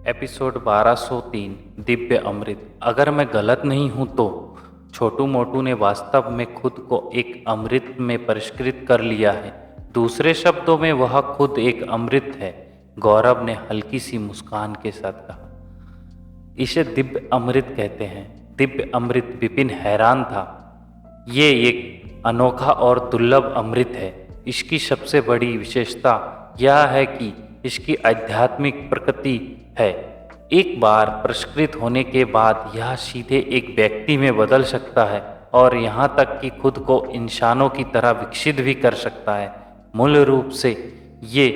Episode 1203 Divya अमृत। अगर मैं गलत नहीं हूं तो छोटू मोटू ने वास्तव में खुद को एक अमृत में परिष्कृत कर लिया है। दूसरे शब्दों में वह खुद एक अमृत है। गौरव ने हल्की सी मुस्कान के साथ कहा, इसे दिव्य अमृत कहते हैं। दिव्य अमृत। विपिन हैरान था। ये एक अनोखा और दुर्लभ अमृत है। इसकी सबसे बड़ी विशेषता यह है कि इसकी आध्यात्मिक प्रकृति है। एक बार परिष्कृत होने के बाद यह सीधे एक व्यक्ति में बदल सकता है और यहाँ तक कि खुद को इंसानों की तरह विकसित भी कर सकता है। मूल रूप से ये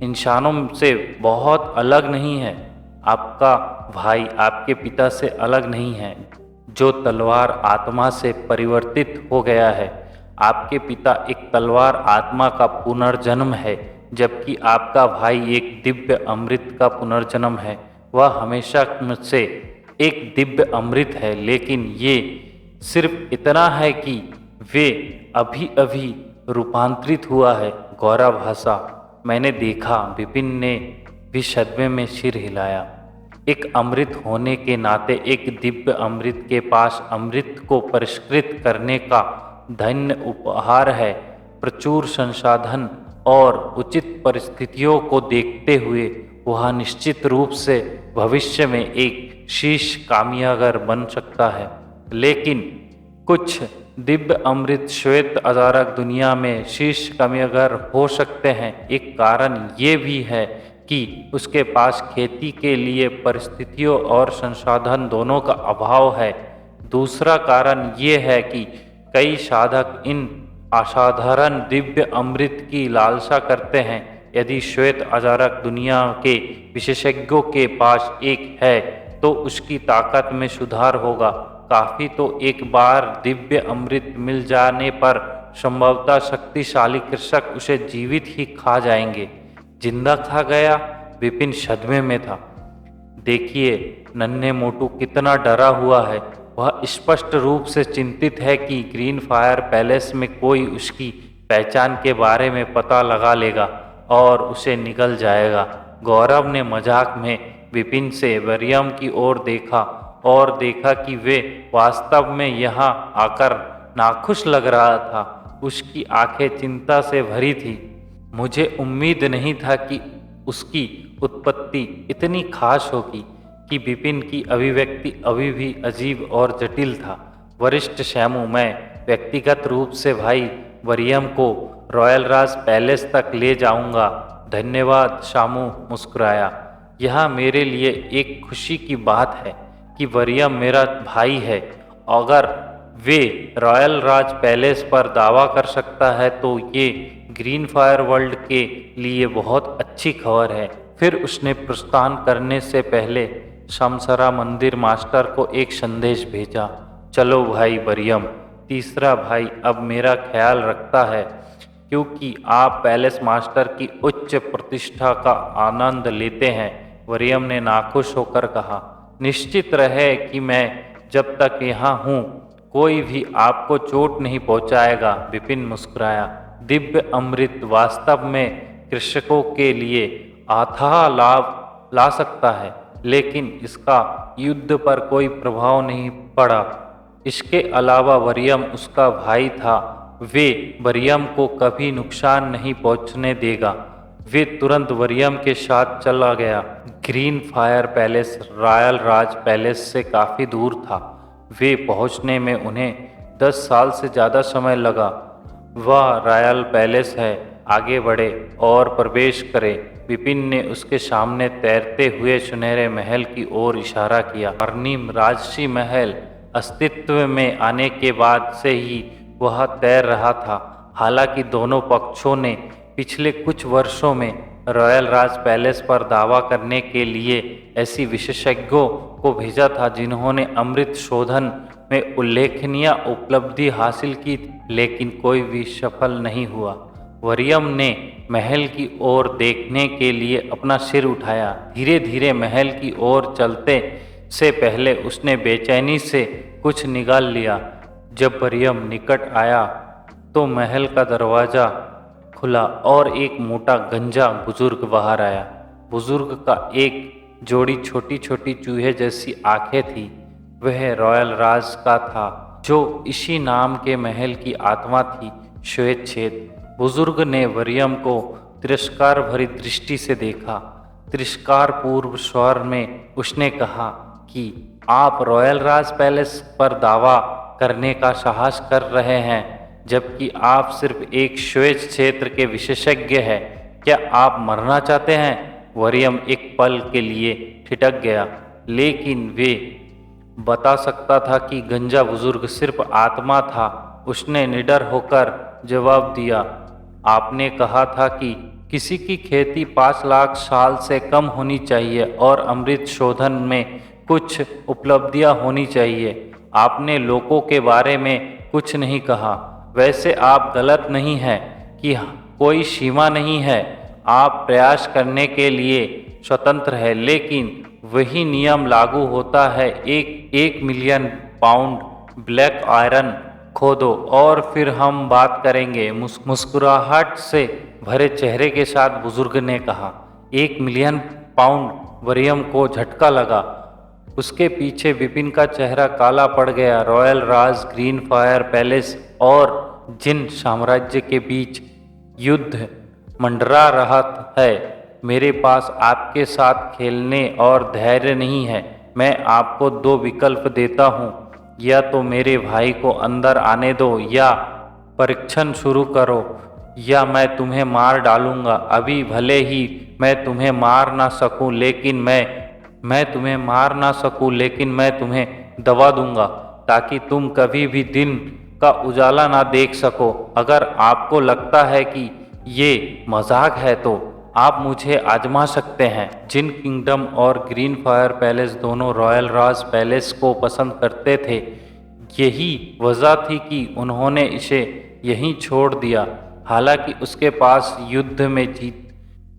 इंसानों से बहुत अलग नहीं है। आपका भाई आपके पिता से अलग नहीं है, जो तलवार आत्मा से परिवर्तित हो गया है। आपके पिता एक तलवार आत्मा का पुनर्जन्म है, जबकि आपका भाई एक दिव्य अमृत का पुनर्जन्म है। वह हमेशा से एक दिव्य अमृत है, लेकिन ये सिर्फ इतना है कि वे अभी अभी रूपांतरित हुआ है। गौरव हंसा। मैंने देखा। विपिन ने भी सदमे में सिर हिलाया। एक अमृत होने के नाते एक दिव्य अमृत के पास अमृत को परिष्कृत करने का धन्य उपहार है। प्रचुर संसाधन और उचित परिस्थितियों को देखते हुए वह निश्चित रूप से भविष्य में एक शीर्ष कामयागर बन सकता है। लेकिन कुछ दिव्य अमृत श्वेत अजारक दुनिया में शीर्ष कामयागर हो सकते हैं। एक कारण ये भी है कि उसके पास खेती के लिए परिस्थितियों और संसाधन दोनों का अभाव है। दूसरा कारण ये है कि कई साधक इन असाधारण दिव्य अमृत की लालसा करते हैं। यदि श्वेत अजारक दुनिया के विशेषज्ञों के पास एक है तो उसकी ताकत में सुधार होगा। काफ़ी तो एक बार दिव्य अमृत मिल जाने पर संभवतः शक्तिशाली कृषक उसे जीवित ही खा जाएंगे। जिंदा खा गया? विपिन सदमे में था। देखिए नन्हे मोटू कितना डरा हुआ है। वह स्पष्ट रूप से चिंतित है कि ग्रीन फायर पैलेस में कोई उसकी पहचान के बारे में पता लगा लेगा और उसे निगल जाएगा। गौरव ने मजाक में विपिन से वरियम की ओर देखा और देखा कि वे वास्तव में यहाँ आकर नाखुश लग रहा था। उसकी आंखें चिंता से भरी थी। मुझे उम्मीद नहीं था कि उसकी उत्पत्ति इतनी खास होगी। कि विपिन की अभिव्यक्ति अभी भी अजीब और जटिल था। वरिष्ठ शैमू, मैं व्यक्तिगत रूप से भाई वरियम को रॉयल राज पैलेस तक ले जाऊंगा। धन्यवाद। शामू मुस्कुराया। यह मेरे लिए एक खुशी की बात है कि वरियम मेरा भाई है। अगर वे रॉयल राज पैलेस पर दावा कर सकता है तो ये ग्रीन फायर वर्ल्ड के लिए बहुत अच्छी खबर है। फिर उसने प्रस्थान करने से पहले शमसरा मंदिर मास्टर को एक संदेश भेजा। चलो भाई वरियम, तीसरा भाई अब मेरा ख्याल रखता है, क्योंकि आप पैलेस मास्टर की उच्च प्रतिष्ठा का आनंद लेते हैं। वरियम ने नाखुश होकर कहा, निश्चित रहे कि मैं जब तक यहाँ हूँ कोई भी आपको चोट नहीं पहुँचाएगा। विपिन मुस्कुराया। दिव्य अमृत वास्तव में कृषकों के लिए अथाह लाभ ला सकता है, लेकिन इसका युद्ध पर कोई प्रभाव नहीं पड़ा। इसके अलावा वरियम उसका भाई था। वे वरियम को कभी नुकसान नहीं पहुंचने देगा। वे तुरंत वरियम के साथ चला गया। ग्रीन फायर पैलेस रॉयल राज पैलेस से काफ़ी दूर था। वे पहुंचने में उन्हें 10 साल से ज़्यादा समय लगा। वह रॉयल पैलेस है। आगे बढ़े और प्रवेश करें। विपिन ने उसके सामने तैरते हुए सुनहरे महल की ओर इशारा किया। स्वर्णिम राजसी महल अस्तित्व में आने के बाद से ही वह तैर रहा था। हालांकि दोनों पक्षों ने पिछले कुछ वर्षों में रॉयल राज पैलेस पर दावा करने के लिए ऐसी विशेषज्ञों को भेजा था जिन्होंने अमृत शोधन में उल्लेखनीय उपलब्धि हासिल की, लेकिन कोई भी सफल नहीं हुआ। वरियम ने महल की ओर देखने के लिए अपना सिर उठाया। धीरे धीरे महल की ओर चलते से पहले उसने बेचैनी से कुछ निकाल लिया। जब वरियम निकट आया तो महल का दरवाज़ा खुला और एक मोटा गंजा बुजुर्ग बाहर आया। बुजुर्ग का एक जोड़ी छोटी छोटी चूहे जैसी आंखें थी। वह रॉयल राज का था, जो इसी नाम के महल की आत्मा थी, श्वेत छेद। बुजुर्ग ने मरियम को तिरस्कार भरी दृष्टि से देखा। तिरस्कार पूर्व स्वर में उसने कहा कि आप रॉयल राज पैलेस पर दावा करने का साहस कर रहे हैं, जबकि आप सिर्फ एक श्वेत क्षेत्र के विशेषज्ञ हैं। क्या आप मरना चाहते हैं? मरियम एक पल के लिए ठिठक गया, लेकिन वे बता सकता था कि गंजा बुजुर्ग सिर्फ आत्मा था। उसने निडर होकर जवाब दिया, आपने कहा था कि किसी की खेती 5 लाख साल से कम होनी चाहिए और अमृत शोधन में कुछ उपलब्धियां होनी चाहिए। आपने लोगों के बारे में कुछ नहीं कहा। वैसे आप गलत नहीं हैं कि कोई सीमा नहीं है। आप प्रयास करने के लिए स्वतंत्र है, लेकिन वही नियम लागू होता है। 1 मिलियन पाउंड ब्लैक आयरन खोदो और फिर हम बात करेंगे। मुस्कुराहट से भरे चेहरे के साथ बुजुर्ग ने कहा। 1 मिलियन पाउंड! मरियम को झटका लगा। उसके पीछे विपिन का चेहरा काला पड़ गया। रॉयल राज, ग्रीन फायर पैलेस और जिन साम्राज्य के बीच युद्ध मंडरा रहा है। मेरे पास आपके साथ खेलने और धैर्य नहीं है। मैं आपको 2 विकल्प देता हूँ, या तो मेरे भाई को अंदर आने दो या परीक्षण शुरू करो, या मैं तुम्हें मार डालूंगा। अभी भले ही मैं तुम्हें मार ना सकूं, लेकिन मैं तुम्हें दबा दूंगा, ताकि तुम कभी भी दिन का उजाला ना देख सको। अगर आपको लगता है कि ये मजाक है तो आप मुझे आजमा सकते हैं। जिन किंगडम और ग्रीन फायर पैलेस दोनों रॉयल राज पैलेस को पसंद करते थे। यही वजह थी कि उन्होंने इसे यहीं छोड़ दिया। हालांकि उसके पास युद्ध में जीत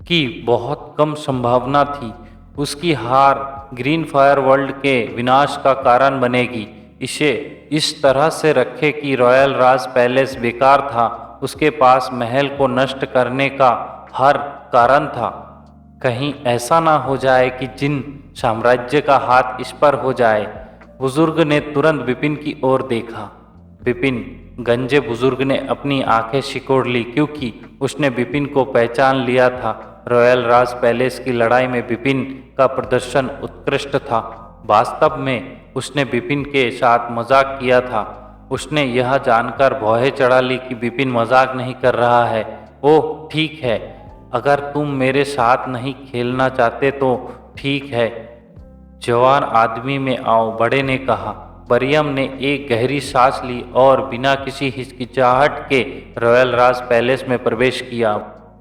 की बहुत कम संभावना थी। उसकी हार ग्रीन फायर वर्ल्ड के विनाश का कारण बनेगी। इसे इस तरह से रखे कि रॉयल राज पैलेस बेकार था। उसके पास महल को नष्ट करने का हर कारण था। कहीं ऐसा ना हो जाए कि जिन साम्राज्य का हाथ इस पर हो जाए। बुजुर्ग ने तुरंत विपिन की ओर देखा। विपिन! गंजे बुजुर्ग ने अपनी आंखें सिकोड़ ली, क्योंकि उसने विपिन को पहचान लिया था। रॉयल राज पैलेस की लड़ाई में विपिन का प्रदर्शन उत्कृष्ट था। वास्तव में उसने विपिन के साथ मजाक किया था। उसने यह जानकर भौहें चढ़ा ली कि विपिन मजाक नहीं कर रहा है। ओह ठीक है, अगर तुम मेरे साथ नहीं खेलना चाहते तो ठीक है। जवान आदमी में आओ, बड़े ने कहा। मरियम ने एक गहरी सांस ली और बिना किसी हिचकिचाहट के रॉयल राज पैलेस में प्रवेश किया।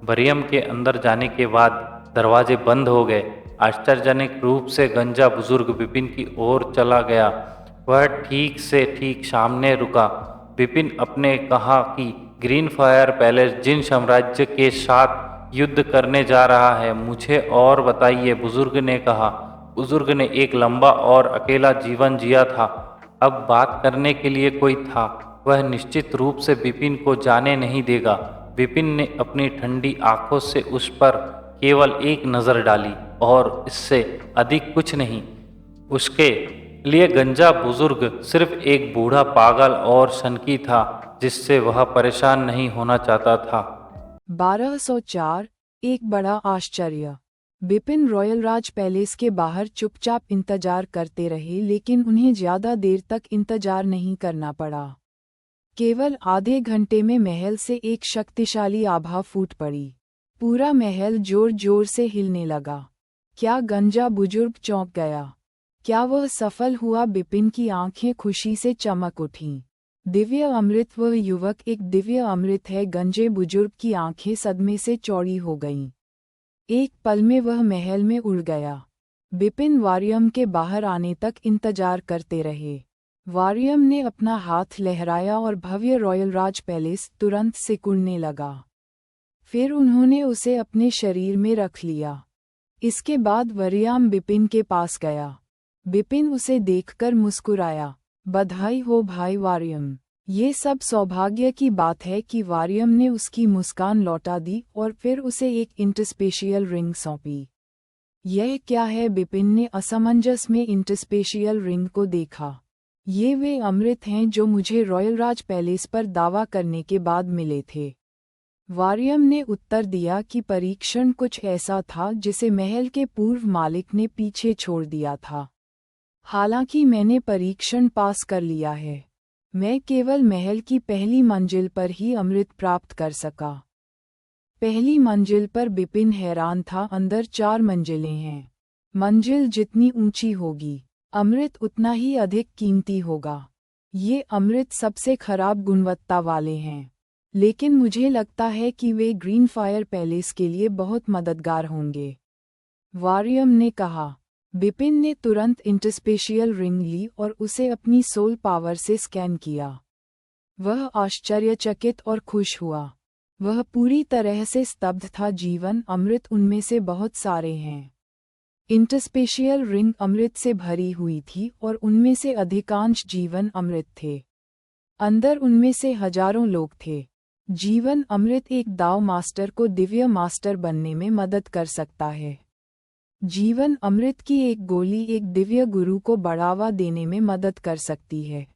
मरियम के अंदर जाने के बाद दरवाजे बंद हो गए। आश्चर्यजनक रूप से गंजा बुजुर्ग विपिन की ओर चला गया। वह ठीक सामने रुका। विपिन अपने कहा कि ग्रीन फायर पैलेस जिन साम्राज्य के साथ युद्ध करने जा रहा है, मुझे और बताइए, बुजुर्ग ने कहा। बुजुर्ग ने एक लंबा और अकेला जीवन जिया था। अब बात करने के लिए कोई था। वह निश्चित रूप से विपिन को जाने नहीं देगा। विपिन ने अपनी ठंडी आंखों से उस पर केवल एक नज़र डाली और इससे अधिक कुछ नहीं। उसके लिए गंजा बुजुर्ग सिर्फ एक बूढ़ा पागल और सनकी था, जिससे वह परेशान नहीं होना चाहता था। 1204 एक बड़ा आश्चर्य। विपिन रॉयल राज पैलेस के बाहर चुपचाप इंतजार करते रहे, लेकिन उन्हें ज्यादा देर तक इंतजार नहीं करना पड़ा। केवल आधे घंटे में महल से एक शक्तिशाली आभा फूट पड़ी। पूरा महल जोर जोर से हिलने लगा। क्या गंजा बुजुर्ग चौंक गया? क्या वह सफल हुआ? विपिन की आंखें खुशी से चमक उठीं। दिव्य अमृत! वह युवक एक दिव्य अमृत है। गंजे बुजुर्ग की आंखें सदमे से चौड़ी हो गईं। एक पल में वह महल में उड़ गया। विपिन वारियम के बाहर आने तक इंतजार करते रहे। वारियम ने अपना हाथ लहराया और भव्य रॉयल राज पैलेस तुरंत सिकुड़ने लगा। फिर उन्होंने उसे अपने शरीर में रख लिया। इसके बाद वारियम विपिन के पास गया। विपिन उसे देखकर मुस्कुराया। बधाई हो भाई वारियम। ये सब सौभाग्य की बात है कि वारियम ने उसकी मुस्कान लौटा दी और फिर उसे एक इंटरस्पेशियल रिंग सौंपी। यह क्या है? बिपिन ने असमंजस में इंटरस्पेशियल रिंग को देखा। ये वे अमृत हैं जो मुझे रॉयल राज पैलेस पर दावा करने के बाद मिले थे। वारियम ने उत्तर दिया कि परीक्षण कुछ ऐसा था जिसे महल के पूर्व मालिक ने पीछे छोड़ दिया था। हालांकि मैंने परीक्षण पास कर लिया है। मैं केवल महल की पहली मंजिल पर ही अमृत प्राप्त कर सका। पहली मंजिल पर बिपिन हैरान था। अंदर 4 मंजिलें हैं। मंजिल जितनी ऊंची होगी, अमृत उतना ही अधिक कीमती होगा। ये अमृत सबसे खराब गुणवत्ता वाले हैं, लेकिन मुझे लगता है कि वे ग्रीन फायर पैलेस के लिए बहुत मददगार होंगे, वारियम ने कहा। बिपिन ने तुरंत इंटरस्पेशियल रिंग ली और उसे अपनी सोल पावर से स्कैन किया। वह आश्चर्यचकित और खुश हुआ। वह पूरी तरह से स्तब्ध था। जीवन अमृत उनमें से बहुत सारे हैं। इंटरस्पेशियल रिंग अमृत से भरी हुई थी और उनमें से अधिकांश जीवन अमृत थे। अंदर उनमें से हजारों लोग थे। जीवन अमृत एक दाव मास्टर को दिव्य मास्टर बनने में मदद कर सकता है। जीवन अमृत की एक गोली एक दिव्य गुरु को बढ़ावा देने में मदद कर सकती है।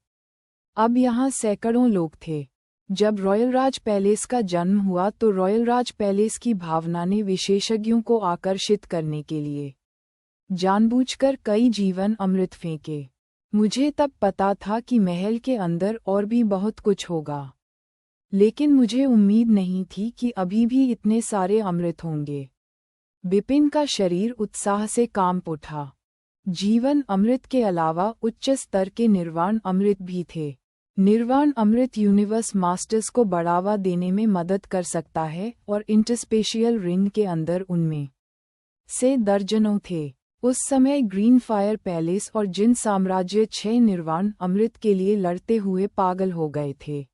अब यहाँ सैकड़ों लोग थे। जब रॉयल राज पैलेस का जन्म हुआ तो रॉयल राज पैलेस की भावना ने विशेषज्ञों को आकर्षित करने के लिए जानबूझकर कई जीवन अमृत फेंके। मुझे तब पता था कि महल के अंदर और भी बहुत कुछ होगा, लेकिन मुझे उम्मीद नहीं थी कि अभी भी इतने सारे अमृत होंगे। बिपिन का शरीर उत्साह से कांप उठा। जीवन अमृत के अलावा उच्च स्तर के निर्वाण अमृत भी थे। निर्वाण अमृत यूनिवर्स मास्टर्स को बढ़ावा देने में मदद कर सकता है और इंटरस्पेशियल रिंग के अंदर उनमें से दर्जनों थे। उस समय ग्रीन फायर पैलेस और जिन साम्राज्य 6 निर्वाण अमृत के लिए लड़ते हुए पागल हो गए थे।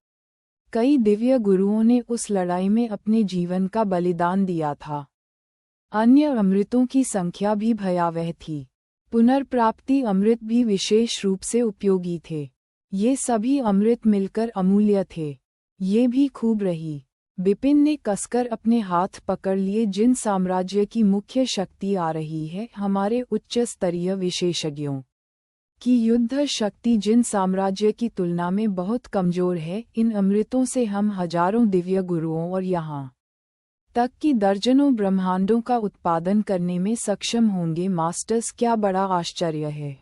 कई दिव्य गुरुओं ने उस लड़ाई में अपने जीवन का बलिदान दिया था। अन्य अमृतों की संख्या भी भयावह थी। पुनर्प्राप्ति अमृत भी विशेष रूप से उपयोगी थे। ये सभी अमृत मिलकर अमूल्य थे। ये भी खूब रही। बिपिन ने कसकर अपने हाथ पकड़ लिए। जिन साम्राज्य की मुख्य शक्ति आ रही है हमारे उच्च स्तरीय विशेषज्ञों की युद्ध शक्ति जिन साम्राज्य की तुलना में बहुत कमजोर है। इन अमृतों से हम हजारों दिव्य गुरुओं और यहाँ तक कि दर्जनों ब्रह्मांडों का उत्पादन करने में सक्षम होंगे। मास्टर्स, क्या बड़ा आश्चर्य है।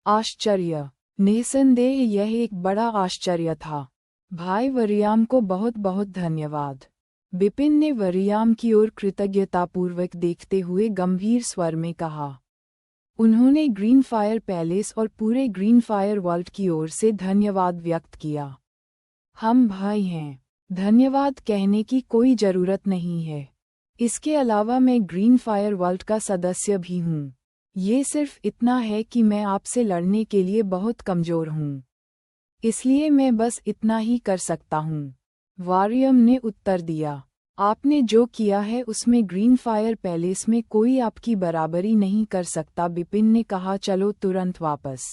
आश्चर्य, निसंदेह यह एक बड़ा आश्चर्य था। भाई वरियाम को बहुत बहुत धन्यवाद। बिपिन ने वरियाम की ओर कृतज्ञतापूर्वक देखते हुए गंभीर स्वर में कहा। उन्होंने ग्रीन फायर पैलेस और पूरे ग्रीन फायर वर्ल्ड की ओर से धन्यवाद व्यक्त किया। हम भाई हैं, धन्यवाद कहने की कोई जरूरत नहीं है। इसके अलावा मैं ग्रीन फायर वर्ल्ड का सदस्य भी हूँ। ये सिर्फ इतना है कि मैं आपसे लड़ने के लिए बहुत कमजोर हूँ, इसलिए मैं बस इतना ही कर सकता हूँ, वारियम ने उत्तर दिया। आपने जो किया है उसमें ग्रीन फायर पैलेस में कोई आपकी बराबरी नहीं कर सकता, बिपिन ने कहा। चलो तुरंत वापस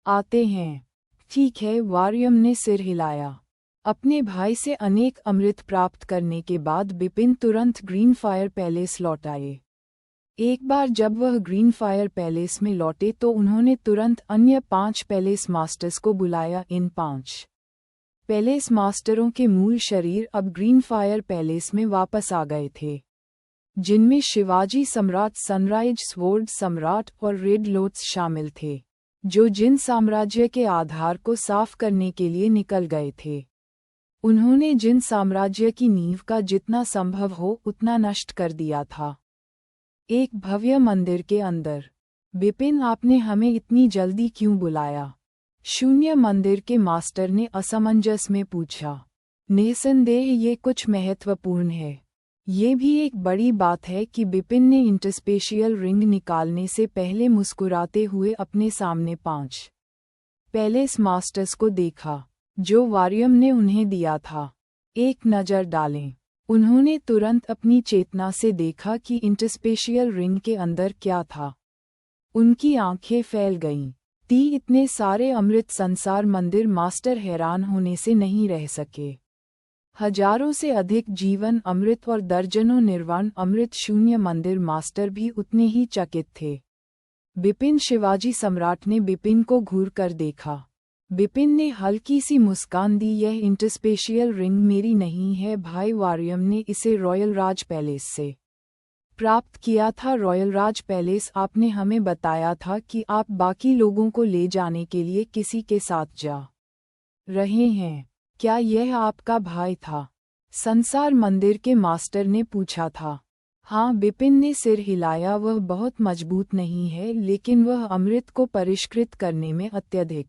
आते हैं। ठीक है, वारियम ने सिर हिलाया। अपने भाई से अनेक अमृत प्राप्त करने के बाद बिपिन तुरंत ग्रीन फायर पैलेस लौट आए। एक बार जब वह ग्रीन फायर पैलेस में लौटे तो उन्होंने तुरंत अन्य 5 पैलेस मास्टर्स को बुलाया। इन 5 पैलेस मास्टरों के मूल शरीर अब ग्रीन फायर पैलेस में वापस आ गए थे, जिनमें शिवाजी सम्राट, सनराइज स्वॉर्ड सम्राट और रेड लोट्स शामिल थे, जो जिन साम्राज्य के आधार को साफ करने के लिए निकल गए थे। उन्होंने जिन साम्राज्य की नींव का जितना संभव हो उतना नष्ट कर दिया था। एक भव्य मंदिर के अंदर। बिपिन, आपने हमें इतनी जल्दी क्यों बुलाया? शून्य मंदिर के मास्टर ने असमंजस में पूछा। निसंदेह ये कुछ महत्वपूर्ण है। ये भी एक बड़ी बात है कि बिपिन ने इंटरस्पेशियल रिंग निकालने से पहले मुस्कुराते हुए अपने सामने 5 पैलेस मास्टर्स को देखा, जो वारियम ने उन्हें दिया था। एक नज़र डालें। उन्होंने तुरंत अपनी चेतना से देखा कि इंटरस्पेशियल रिंग के अंदर क्या था। उनकी आंखें फैल गईं। इतने सारे अमृत संसार मंदिर मास्टर हैरान होने से नहीं रह सके। हजारों से अधिक जीवन अमृत और दर्जनों निर्वाण अमृत शून्य मंदिर मास्टर भी उतने ही चकित थे। बिपिन शिवाजी सम्राट ने बिपिन को घूर कर देखा। बिपिन ने हल्की सी मुस्कान दी। यह इंटरस्पेशियल रिंग मेरी नहीं है भाई, वारियम ने इसे रॉयल राज पैलेस से प्राप्त किया था। रॉयल राज पैलेस, आपने हमें बताया था कि आप बाकी लोगों को ले जाने के लिए किसी के साथ जा रहे हैं। क्या यह आपका भाई था? संसार मंदिर के मास्टर ने पूछा था। हाँ, बिपिन ने सिर हिलाया। वह बहुत मजबूत नहीं है, लेकिन वह अमृत को परिष्कृत करने में अत्यधिक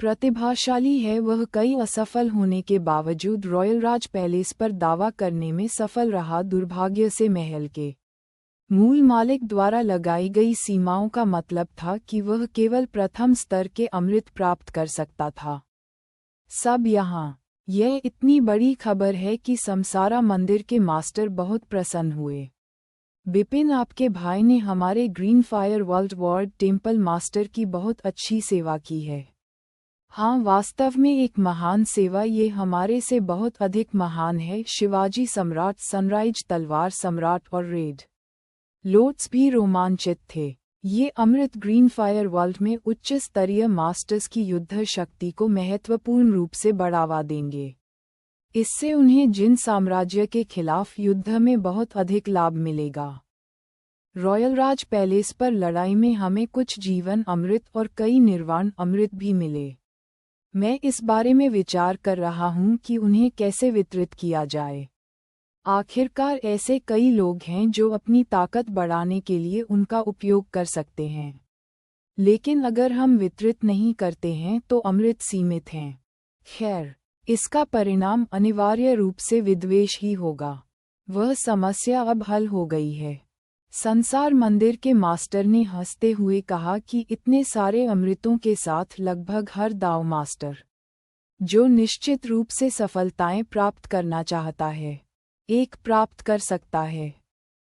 प्रतिभाशाली है। वह कई असफल होने के बावजूद रॉयल राज पैलेस पर दावा करने में सफल रहा। दुर्भाग्य से महल के मूल मालिक द्वारा लगाई गई सीमाओं का मतलब था कि वह केवल प्रथम स्तर के अमृत प्राप्त कर सकता था। सब यहाँ, यह इतनी बड़ी खबर है कि समसारा मंदिर के मास्टर बहुत प्रसन्न हुए। बिपिन, आपके भाई ने हमारे green fire world ward temple master की बहुत अच्छी सेवा की है। हाँ, वास्तव में एक महान सेवा। ये हमारे से बहुत अधिक महान है। शिवाजी सम्राट, सनराइज तलवार सम्राट और रेड लोट्स भी रोमांचित थे। ये अमृत ग्रीन फायर वर्ल्ड में उच्च स्तरीय मास्टर्स की युद्ध शक्ति को महत्वपूर्ण रूप से बढ़ावा देंगे। इससे उन्हें जिन साम्राज्य के खिलाफ युद्ध में बहुत अधिक लाभ मिलेगा। रॉयल राज पैलेस पर लड़ाई में हमें कुछ जीवन अमृत और कई निर्वाण अमृत भी मिले। मैं इस बारे में विचार कर रहा हूँ कि उन्हें कैसे वितरित किया जाए। आखिरकार ऐसे कई लोग हैं जो अपनी ताकत बढ़ाने के लिए उनका उपयोग कर सकते हैं, लेकिन अगर हम वितरित नहीं करते हैं तो अमृत सीमित हैं। खैर, इसका परिणाम अनिवार्य रूप से विद्वेष ही होगा। वह समस्या अब हल हो गई है। संसार मंदिर के मास्टर ने हंसते हुए कहा कि इतने सारे अमृतों के साथ लगभग हर दाव मास्टर जो निश्चित रूप से सफलताएं प्राप्त करना चाहता है, एक प्राप्त कर सकता है।